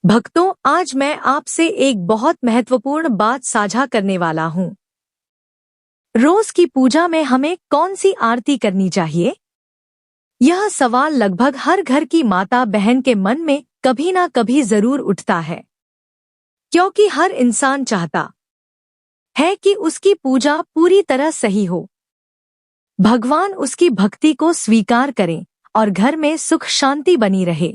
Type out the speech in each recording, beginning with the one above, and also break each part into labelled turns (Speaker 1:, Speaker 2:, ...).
Speaker 1: भक्तों, आज मैं आपसे एक बहुत महत्वपूर्ण बात साझा करने वाला हूँ। रोज की पूजा में हमें कौन सी आरती करनी चाहिए? यह सवाल लगभग हर घर की माता बहन के मन में कभी ना कभी जरूर उठता है, क्योंकि हर इंसान चाहता है कि उसकी पूजा पूरी तरह सही हो, भगवान उसकी भक्ति को स्वीकार करें और घर में सुख शांति बनी रहे।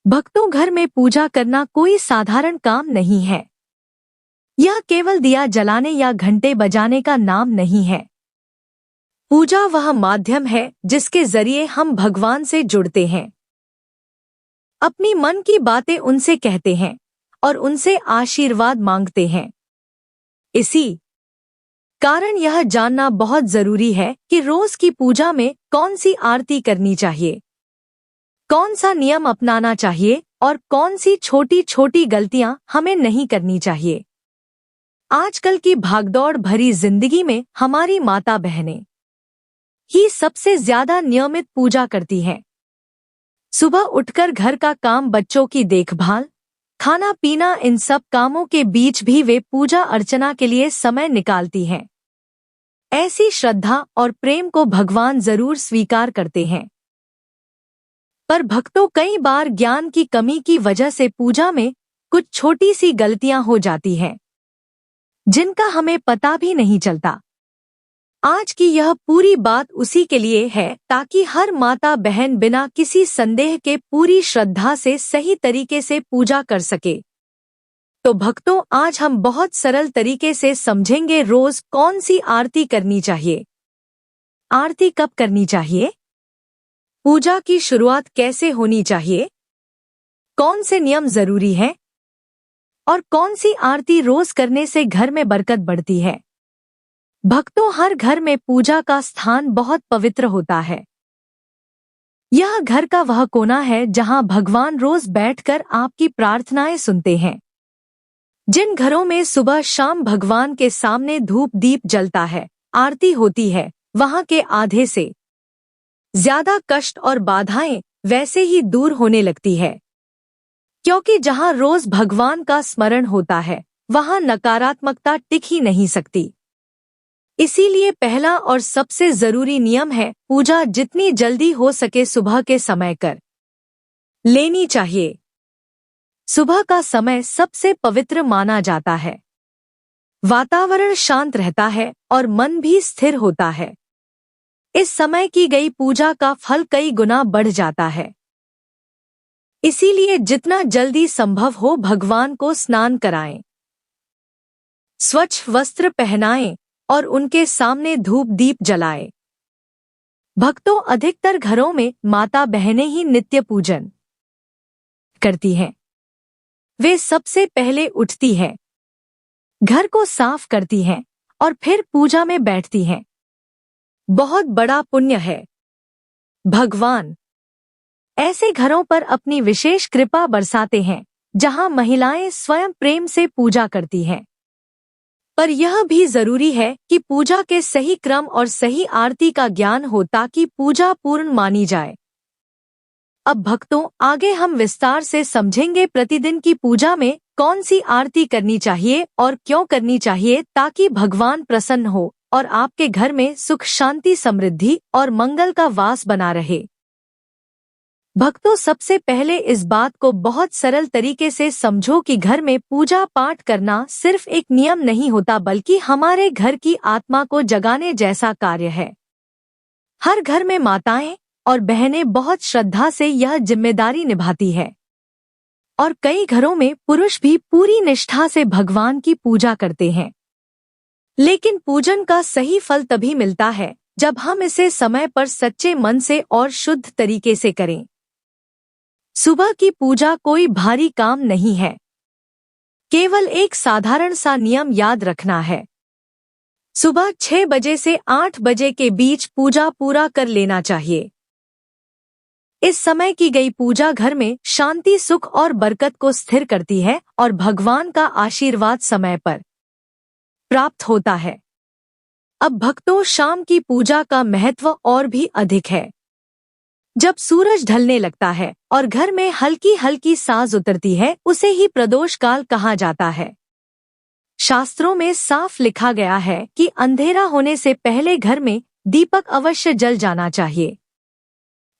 Speaker 1: भक्तों, घर में पूजा करना कोई साधारण काम नहीं है। यह केवल दिया जलाने या घंटे बजाने का नाम नहीं है। पूजा वह माध्यम है जिसके जरिए हम भगवान से जुड़ते हैं, अपनी मन की बातें उनसे कहते हैं और उनसे आशीर्वाद मांगते हैं। इसी कारण यह जानना बहुत जरूरी है कि रोज की पूजा में कौन सी आरती करनी चाहिए, कौन सा नियम अपनाना चाहिए और कौन सी छोटी छोटी गलतियां हमें नहीं करनी चाहिए। आजकल की भागदौड़ भरी जिंदगी में हमारी माता बहनें ही सबसे ज्यादा नियमित पूजा करती हैं। सुबह उठकर घर का काम, बच्चों की देखभाल, खाना पीना, इन सब कामों के बीच भी वे पूजा अर्चना के लिए समय निकालती हैं। ऐसी श्रद्धा और प्रेम को भगवान जरूर स्वीकार करते हैं। पर भक्तों, कई बार ज्ञान की कमी की वजह से पूजा में कुछ छोटी सी गलतियां हो जाती हैं, जिनका हमें पता भी नहीं चलता। आज की यह पूरी बात उसी के लिए है, ताकि हर माता बहन बिना किसी संदेह के पूरी श्रद्धा से सही तरीके से पूजा कर सके। तो भक्तों, आज हम बहुत सरल तरीके से समझेंगे रोज कौन सी आरती करनी चाहिए, आरती कब करनी चाहिए, पूजा की शुरुआत कैसे होनी चाहिए, कौन से नियम जरूरी हैं और कौन सी आरती रोज करने से घर में बरकत बढ़ती है। भक्तों, हर घर में पूजा का स्थान बहुत पवित्र होता है। यह घर का वह कोना है जहां भगवान रोज बैठकर आपकी प्रार्थनाएं सुनते हैं। जिन घरों में सुबह शाम भगवान के सामने धूप दीप जलता है, आरती होती है, वहां के आधे से ज्यादा कष्ट और बाधाएं वैसे ही दूर होने लगती है। क्योंकि जहां रोज भगवान का स्मरण होता है, वहां नकारात्मकता टिक ही नहीं सकती। इसीलिए पहला और सबसे जरूरी नियम है, पूजा जितनी जल्दी हो सके सुबह के समय कर लेनी चाहिए। सुबह का समय सबसे पवित्र माना जाता है। वातावरण शांत रहता है और मन भी स्थिर होता है। इस समय की गई पूजा का फल कई गुना बढ़ जाता है। इसीलिए जितना जल्दी संभव हो भगवान को स्नान कराएं, स्वच्छ वस्त्र पहनाएं और उनके सामने धूप दीप जलाएं। भक्तों, अधिकतर घरों में माता बहनें ही नित्य पूजन करती हैं। वे सबसे पहले उठती हैं, घर को साफ करती हैं और फिर पूजा में बैठती हैं। बहुत बड़ा पुण्य है। भगवान ऐसे घरों पर अपनी विशेष कृपा बरसाते हैं, जहां महिलाएं स्वयं प्रेम से पूजा करती हैं। पर यह भी जरूरी है कि पूजा के सही क्रम और सही आरती का ज्ञान हो, ताकि पूजा पूर्ण मानी जाए। अब भक्तों, आगे हम विस्तार से समझेंगे प्रतिदिन की पूजा में कौन सी आरती करनी चाहिए और क्यों करनी चाहिए, ताकि भगवान प्रसन्न हो और आपके घर में सुख शांति समृद्धि और मंगल का वास बना रहे। भक्तों, सबसे पहले इस बात को बहुत सरल तरीके से समझो कि घर में पूजा पाठ करना सिर्फ एक नियम नहीं होता, बल्कि हमारे घर की आत्मा को जगाने जैसा कार्य है। हर घर में माताएं और बहनें बहुत श्रद्धा से यह जिम्मेदारी निभाती है और कई घरों में पुरुष भी पूरी निष्ठा से भगवान की पूजा करते हैं। लेकिन पूजन का सही फल तभी मिलता है जब हम इसे समय पर सच्चे मन से और शुद्ध तरीके से करें। सुबह की पूजा कोई भारी काम नहीं है, केवल एक साधारण सा नियम याद रखना है। सुबह 6 बजे से 8 बजे के बीच पूजा पूरा कर लेना चाहिए। इस समय की गई पूजा घर में शांति, सुख और बरकत को स्थिर करती है और भगवान का आशीर्वाद समय पर प्राप्त होता है। अब भक्तों, शाम की पूजा का महत्व और भी अधिक है। जब सूरज ढलने लगता है और घर में हल्की हल्की सांस उतरती है, उसे ही प्रदोष काल कहा जाता है। शास्त्रों में साफ लिखा गया है कि अंधेरा होने से पहले घर में दीपक अवश्य जल जाना चाहिए।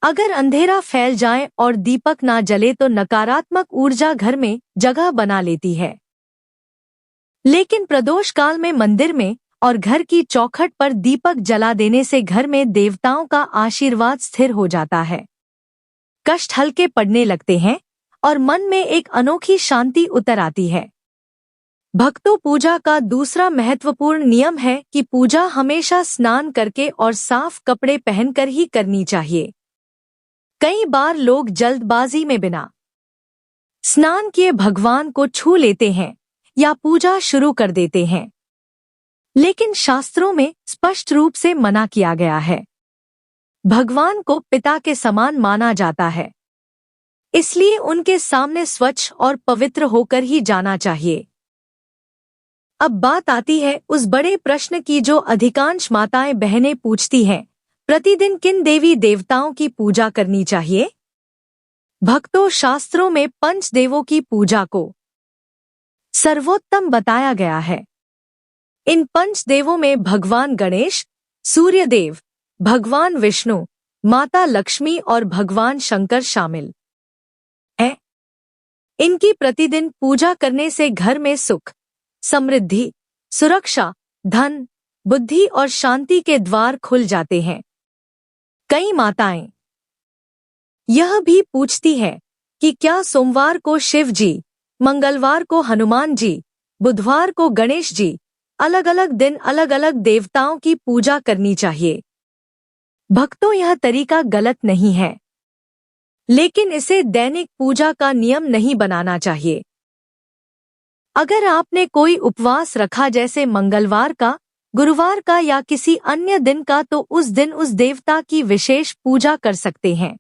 Speaker 1: अगर अंधेरा फैल जाए और दीपक ना जले तो नकारात्मक ऊर्जा घर में जगह बना लेती है। लेकिन प्रदोष काल में मंदिर में और घर की चौखट पर दीपक जला देने से घर में देवताओं का आशीर्वाद स्थिर हो जाता है, कष्ट हल्के पड़ने लगते हैं और मन में एक अनोखी शांति उतर आती है। भक्तों, पूजा का दूसरा महत्वपूर्ण नियम है कि पूजा हमेशा स्नान करके और साफ कपड़े पहनकर ही करनी चाहिए। कई बार लोग जल्दबाजी में बिना स्नान किए भगवान को छू लेते हैं या पूजा शुरू कर देते हैं, लेकिन शास्त्रों में स्पष्ट रूप से मना किया गया है। भगवान को पिता के समान माना जाता है, इसलिए उनके सामने स्वच्छ और पवित्र होकर ही जाना चाहिए। अब बात आती है उस बड़े प्रश्न की जो अधिकांश माताएं बहनें पूछती हैं, प्रतिदिन किन देवी देवताओं की पूजा करनी चाहिए? भक्तों, शास्त्रों में पंचदेवों की पूजा को सर्वोत्तम बताया गया है। इन पंचदेवों में भगवान गणेश, सूर्यदेव, भगवान विष्णु, माता लक्ष्मी और भगवान शंकर शामिल हैं। इनकी प्रतिदिन पूजा करने से घर में सुख, समृद्धि, सुरक्षा, धन, बुद्धि और शांति के द्वार खुल जाते हैं। कई माताएं यह भी पूछती हैं कि क्या सोमवार को शिव जी, मंगलवार को हनुमान जी, बुधवार को गणेश जी, अलग अलग दिन अलग अलग देवताओं की पूजा करनी चाहिए? भक्तों, यह तरीका गलत नहीं है, लेकिन इसे दैनिक पूजा का नियम नहीं बनाना चाहिए। अगर आपने कोई उपवास रखा जैसे मंगलवार का, गुरुवार का या किसी अन्य दिन का, तो उस दिन उस देवता की विशेष पूजा कर सकते हैं।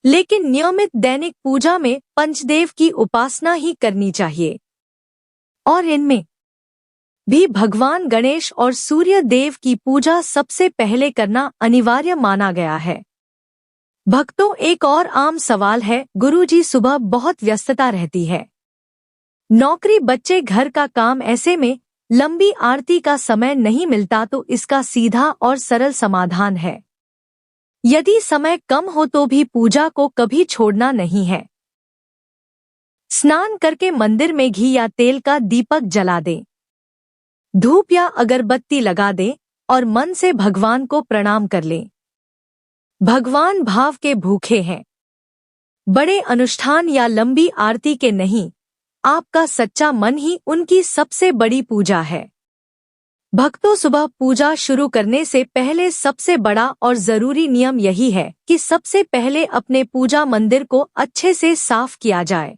Speaker 1: लेकिन नियमित दैनिक पूजा में पंचदेव की उपासना ही करनी चाहिए और इनमें भी भगवान गणेश और सूर्य देव की पूजा सबसे पहले करना अनिवार्य माना गया है। भक्तों, एक और आम सवाल है, गुरुजी सुबह बहुत व्यस्तता रहती है, नौकरी, बच्चे, घर का काम, ऐसे में लंबी आरती का समय नहीं मिलता। तो इसका सीधा और सरल समाधान है, यदि समय कम हो तो भी पूजा को कभी छोड़ना नहीं है। स्नान करके मंदिर में घी या तेल का दीपक जला दें, धूप या अगरबत्ती लगा दें और मन से भगवान को प्रणाम कर लें। भगवान भाव के भूखे हैं, बड़े अनुष्ठान या लंबी आरती के नहीं। आपका सच्चा मन ही उनकी सबसे बड़ी पूजा है। भक्तों, सुबह पूजा शुरू करने से पहले सबसे बड़ा और जरूरी नियम यही है कि सबसे पहले अपने पूजा मंदिर को अच्छे से साफ किया जाए।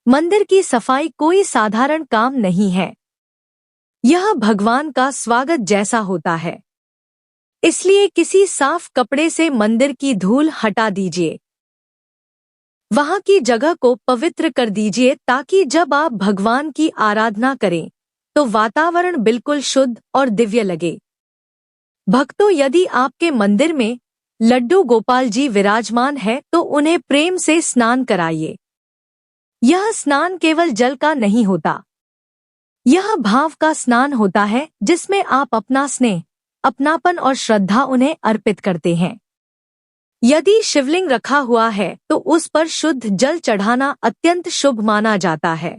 Speaker 1: मंदिर की सफाई कोई साधारण काम नहीं है, यह भगवान का स्वागत जैसा होता है। इसलिए किसी साफ कपड़े से मंदिर की धूल हटा दीजिए, वहां की जगह को पवित्र कर दीजिए, ताकि जब आप भगवान की आराधना करें तो वातावरण बिल्कुल शुद्ध और दिव्य लगे। भक्तों, यदि आपके मंदिर में लड्डू गोपाल जी विराजमान है तो उन्हें प्रेम से स्नान कराइए। यह स्नान केवल जल का नहीं होता, यह भाव का स्नान होता है, जिसमें आप अपना स्नेह, अपनापन और श्रद्धा उन्हें अर्पित करते हैं। यदि शिवलिंग रखा हुआ है तो उस पर शुद्ध जल चढ़ाना अत्यंत शुभ माना जाता है।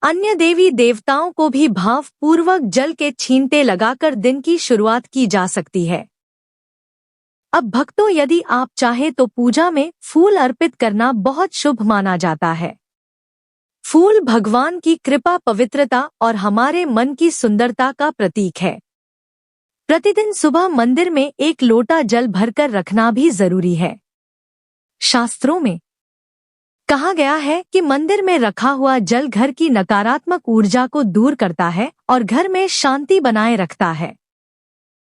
Speaker 1: अन्य देवी देवताओं को भी भाव पूर्वक जल के छींटे लगाकर दिन की शुरुआत की जा सकती है। अब भक्तों, यदि आप चाहे तो पूजा में फूल अर्पित करना बहुत शुभ माना जाता है। फूल भगवान की कृपा, पवित्रता और हमारे मन की सुंदरता का प्रतीक है। प्रतिदिन सुबह मंदिर में एक लोटा जल भरकर रखना भी जरूरी है। शास्त्रों में कहा गया है कि मंदिर में रखा हुआ जल घर की नकारात्मक ऊर्जा को दूर करता है और घर में शांति बनाए रखता है।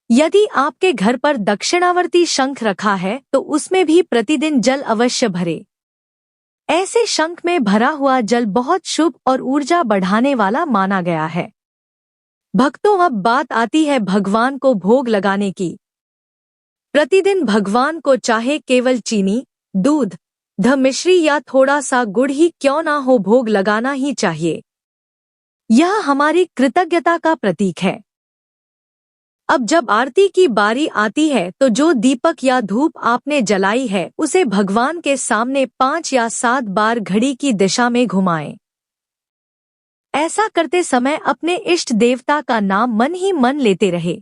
Speaker 1: यदि आपके घर पर दक्षिणावर्ती शंख रखा है तो उसमें भी प्रतिदिन जल अवश्य भरे। ऐसे शंख में भरा हुआ जल बहुत शुभ और ऊर्जा बढ़ाने वाला माना गया है। भक्तों, अब बात आती है भगवान को भोग लगाने की। प्रतिदिन भगवान को चाहे केवल चीनी, दूध, मिश्री या थोड़ा सा गुड़ ही क्यों ना हो भोग लगाना ही चाहिए। यह हमारी कृतज्ञता का प्रतीक है। अब जब आरती की बारी आती है तो जो दीपक या धूप आपने जलाई है उसे भगवान के सामने 5 या 7 बार घड़ी की दिशा में घुमाएं। ऐसा करते समय अपने इष्ट देवता का नाम मन ही मन लेते रहे।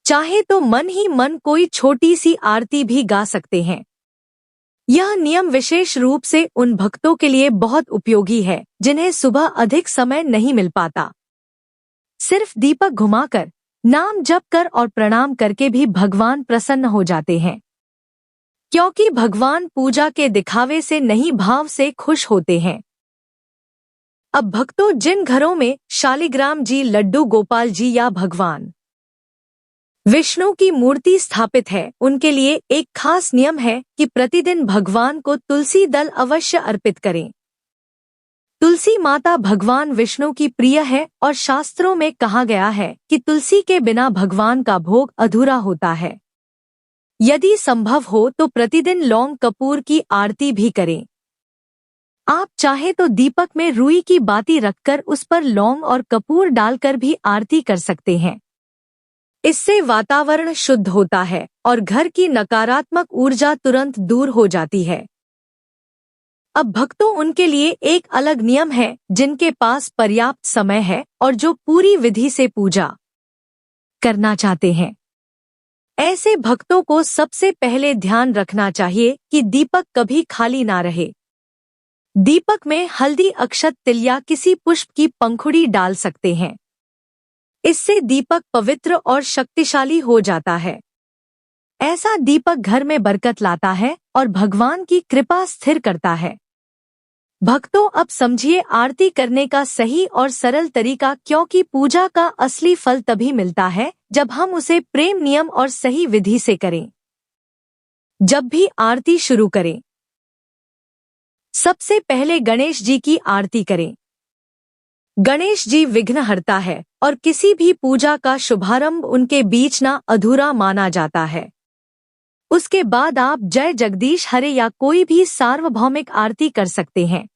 Speaker 1: चाहे तो मन ही मन कोई छोटी सी आरती भी गा सकते हैं। यह नियम विशेष रूप से उन भक्तों के लिए बहुत उपयोगी है जिन्हें सुबह अधिक समय नहीं मिल पाता। सिर्फ दीपक घुमाकर, नाम जप कर और प्रणाम करके भी भगवान प्रसन्न हो जाते हैं, क्योंकि भगवान पूजा के दिखावे से नहीं भाव से खुश होते हैं। अब भक्तों, जिन घरों में शालिग्राम जी, लड्डू गोपाल जी या भगवान विष्णु की मूर्ति स्थापित है, उनके लिए एक खास नियम है कि प्रतिदिन भगवान को तुलसी दल अवश्य अर्पित करें। तुलसी माता भगवान विष्णु की प्रिय है और शास्त्रों में कहा गया है कि तुलसी के बिना भगवान का भोग अधूरा होता है। यदि संभव हो तो प्रतिदिन लौंग कपूर की आरती भी करें। आप चाहे तो दीपक में रुई की बाती रखकर उस पर लौंग और कपूर डालकर भी आरती कर सकते हैं। इससे वातावरण शुद्ध होता है और घर की नकारात्मक ऊर्जा तुरंत दूर हो जाती है। अब भक्तों, उनके लिए एक अलग नियम है जिनके पास पर्याप्त समय है और जो पूरी विधि से पूजा करना चाहते हैं। ऐसे भक्तों को सबसे पहले ध्यान रखना चाहिए कि दीपक कभी खाली ना रहे। दीपक में हल्दी, अक्षत, तिल या किसी पुष्प की पंखुड़ी डाल सकते हैं। इससे दीपक पवित्र और शक्तिशाली हो जाता है। ऐसा दीपक घर में बरकत लाता है और भगवान की कृपा स्थिर करता है। भक्तों, अब समझिए आरती करने का सही और सरल तरीका, क्योंकि पूजा का असली फल तभी मिलता है जब हम उसे प्रेम, नियम और सही विधि से करें। जब भी आरती शुरू करें, सबसे पहले गणेश जी की आरती करें। गणेश जी विघ्नहर्ता है और किसी भी पूजा का शुभारंभ उनके बीच ना अधूरा माना जाता है। उसके बाद आप जय जगदीश हरे या कोई भी सार्वभौमिक आरती कर सकते हैं।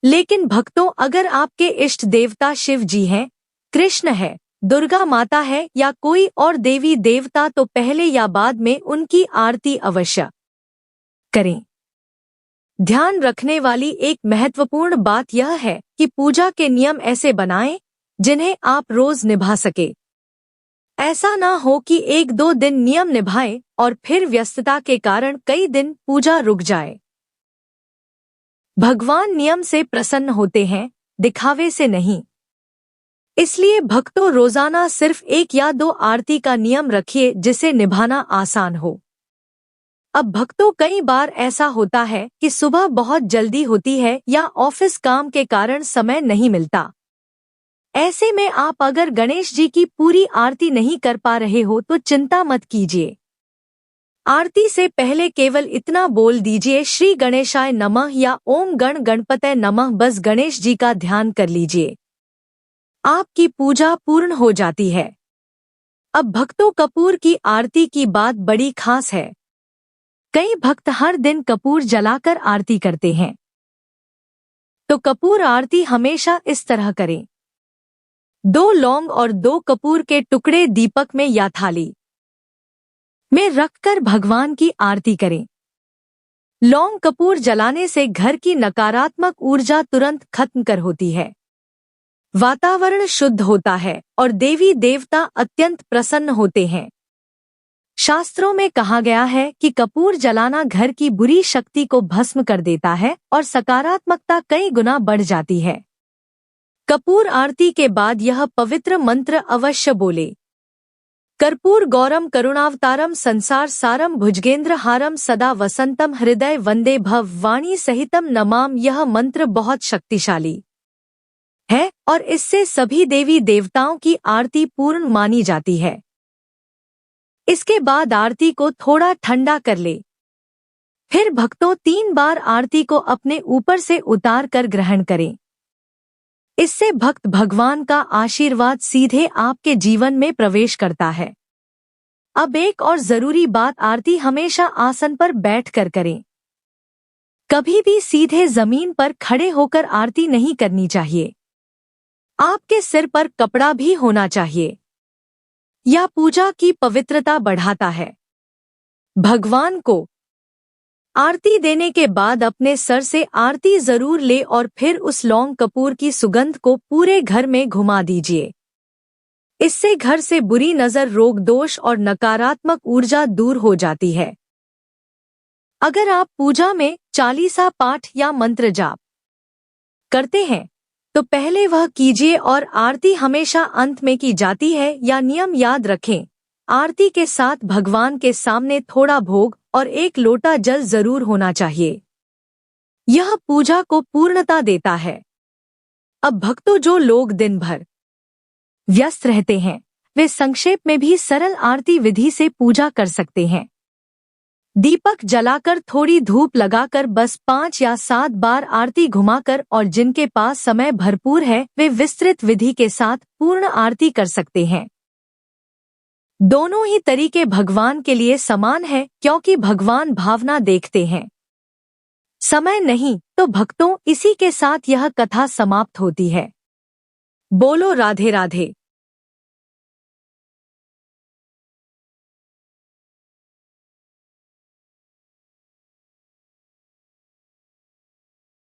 Speaker 1: लेकिन भक्तों, अगर आपके इष्ट देवता शिव जी हैं, कृष्ण है, दुर्गा माता है या कोई और देवी देवता, तो पहले या बाद में उनकी आरती अवश्य करें। ध्यान रखने वाली एक महत्वपूर्ण बात यह है कि पूजा के नियम ऐसे बनाएं जिन्हें आप रोज निभा सके। ऐसा ना हो कि 1-2 दिन नियम निभाएं और फिर व्यस्तता के कारण कई दिन पूजा रुक जाए। भगवान नियम से प्रसन्न होते हैं, दिखावे से नहीं। इसलिए भक्तों, रोजाना सिर्फ 1 या 2 आरती का नियम रखिए जिसे निभाना आसान हो। अब भक्तों, कई बार ऐसा होता है कि सुबह बहुत जल्दी होती है या ऑफिस काम के कारण समय नहीं मिलता। ऐसे में आप अगर गणेश जी की पूरी आरती नहीं कर पा रहे हो तो चिंता मत कीजिए। आरती से पहले केवल इतना बोल दीजिए, श्री गणेशाय नमः या ओम गण गणपतये नमः। बस गणेश जी का ध्यान कर लीजिए, आपकी पूजा पूर्ण हो जाती है। अब भक्तों, कपूर की आरती की बात बड़ी खास है। कई भक्त हर दिन कपूर जलाकर आरती करते हैं। तो कपूर आरती हमेशा इस तरह करें। 2 लौंग और 2 कपूर के टुकड़े दीपक में या थाली में रखकर भगवान की आरती करें। लौंग कपूर जलाने से घर की नकारात्मक ऊर्जा तुरंत खत्म कर होती है, वातावरण शुद्ध होता है और देवी देवता अत्यंत प्रसन्न होते हैं। शास्त्रों में कहा गया है कि कपूर जलाना घर की बुरी शक्ति को भस्म कर देता है और सकारात्मकता कई गुना बढ़ जाती है। कपूर आरती के बाद यह पवित्र मंत्र अवश्य बोले, कर्पूर गौरम करुणावतारम संसार सारम भुजगेंद्र हारम सदा वसंतम हृदय वंदे भव वाणी सहितम नमाम। यह मंत्र बहुत शक्तिशाली है और इससे सभी देवी देवताओं की आरती पूर्ण मानी जाती है। इसके बाद आरती को थोड़ा ठंडा कर ले। फिर भक्तों, 3 बार आरती को अपने ऊपर से उतार कर ग्रहण करें। इससे भक्त भगवान का आशीर्वाद सीधे आपके जीवन में प्रवेश करता है। अब एक और जरूरी बात, आरती हमेशा आसन पर बैठकर करें। कभी भी सीधे जमीन पर खड़े होकर आरती नहीं करनी चाहिए। आपके सिर पर कपड़ा भी होना चाहिए। यह पूजा की पवित्रता बढ़ाता है। भगवान को आरती देने के बाद अपने सर से आरती जरूर ले और फिर उस लौंग कपूर की सुगंध को पूरे घर में घुमा दीजिए। इससे घर से बुरी नजर, रोग, दोष और नकारात्मक ऊर्जा दूर हो जाती है। अगर आप पूजा में चालीसा पाठ या मंत्र जाप करते हैं तो पहले वह कीजिए और आरती हमेशा अंत में की जाती है। या नियम याद रखें, आरती के साथ भगवान के सामने थोड़ा भोग और एक लोटा जल जरूर होना चाहिए। यह पूजा को पूर्णता देता है। अब भक्तों, जो लोग दिन भर व्यस्त रहते हैं वे संक्षेप में भी सरल आरती विधि से पूजा कर सकते हैं। दीपक जलाकर, थोड़ी धूप लगाकर बस 5 या 7 बार आरती घुमाकर, और जिनके पास समय भरपूर है वे विस्तृत विधि के साथ पूर्ण आरती कर सकते हैं। दोनों ही तरीके भगवान के लिए समान है, क्योंकि भगवान भावना देखते हैं, समय नहीं। तो भक्तों, इसी के साथ यह कथा समाप्त होती है। बोलो राधे राधे।